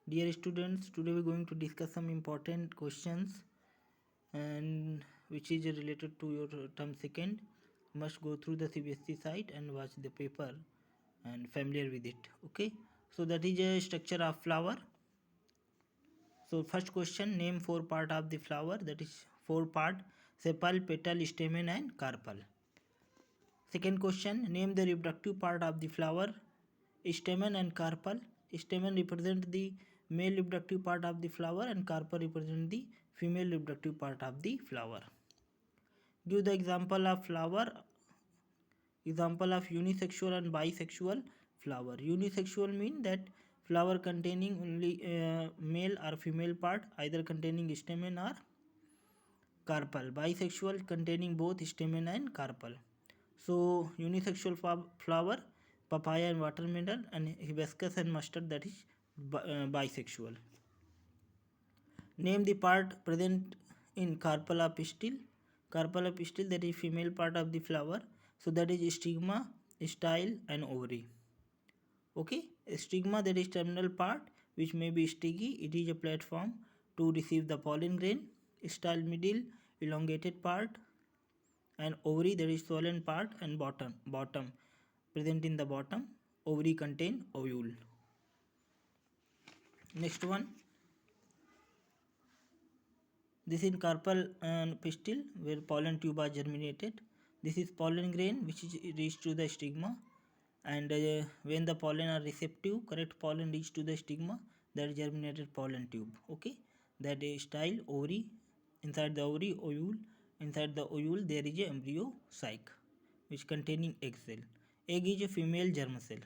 Dear students, today we are going to discuss some important questions and which is related to your term second. Must go through the CBSE site and watch the paper and familiar with it. Okay, so that is a structure of flower. So first question, name four part of the flower. That is four part: sepal, petal, stamen and carpel. Second question, name the reproductive part of the flower. Stamen and carpel. Stamen represent the male reproductive part of the flower and carpel represent the female reproductive part of the flower. Give the example of flower. Example of unisexual and bisexual flower. Unisexual mean that flower containing only male or female part, either containing stamen or carpel. Bisexual containing both stamen and carpel. So unisexual flower, papaya and watermelon, and hibiscus and mustard, that is bisexual. Name the part present in carpella pistil. Carpella pistil, that is female part of the flower. So that is stigma, style and ovary. Okay, stigma, that is terminal part which may be sticky. It is a platform to receive the pollen grain. Style, middle elongated part, and ovary, that is swollen part and bottom present in the bottom. Ovary contain ovule. Next one, this is carpel and pistil where pollen tube are germinated. This is pollen grain which is reached to the stigma, and when the pollen are receptive, correct pollen reach to the stigma, that is germinated pollen tube. Okay, that is style, ovary. Inside the ovary, ovule. Inside the ovule there is a embryo sac which containing egg cell. Egg is a female germ cell.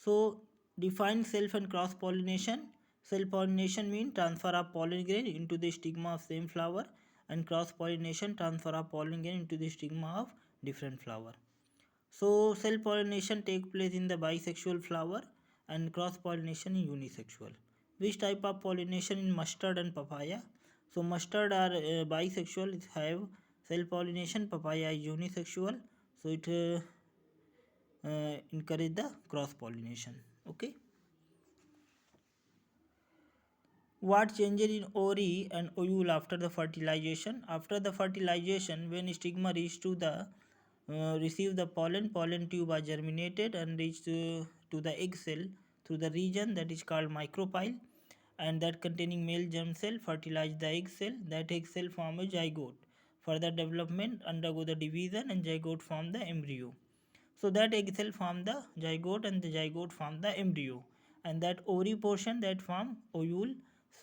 So define self and cross pollination. Self pollination means transfer of pollen grain into the stigma of same flower, and cross pollination transfer of pollen grain into the stigma of different flower. So self pollination take place in the bisexual flower and cross pollination in unisexual. Which type of pollination in mustard and papaya? So mustard are bisexual, it have self pollination. Papaya is unisexual, so it encourage the cross pollination. Okay, what changes in ovary and ovule after the fertilization? After the fertilization, when stigma reach to the receive the pollen tube are germinated and reach to the egg cell through the region that is called micropyle, and that containing male germ cell fertilize the egg cell. That egg cell form a zygote. Further development undergo the division and zygote form the embryo. So that egg cell form the zygote and the zygote form the embryo, and that ovary portion that form ovule.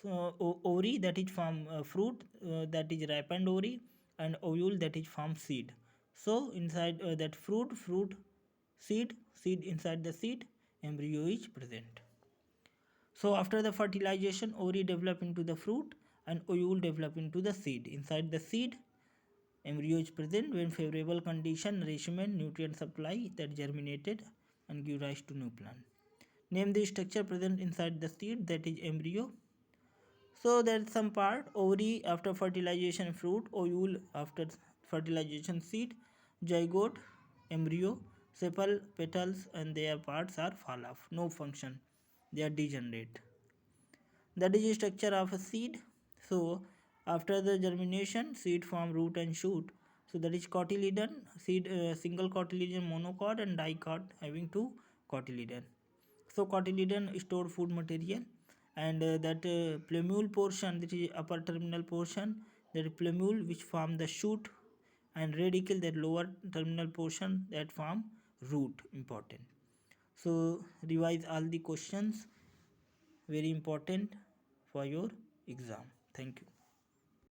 So ovary, that is form fruit, that is ripened ovary, and ovule, that is form seed. So inside that fruit, seed inside the seed, embryo is present. So after the fertilization, ovary develop into the fruit and ovule develop into the seed. Inside the seed, embryo is present. When favorable condition, nourishment, nutrient supply, that germinated and give rise to new plant. Name the structure present inside the seed, that is embryo. So that's some part: ovary after fertilization, fruit; ovule after fertilization, seed; zygote, embryo; sepal, petals, and their parts are fall off, no function, they are degenerate. That is the structure of a seed. So after the germination, seed form root and shoot. So that is cotyledon. Seed single cotyledon, monocot, and dicot having two cotyledon. So cotyledon store food material, and that plumule portion, that is upper terminal portion, that plumule which form the shoot, and radicle, that lower terminal portion, that form root. Important. So revise all the questions, very important for your exam. Thank you.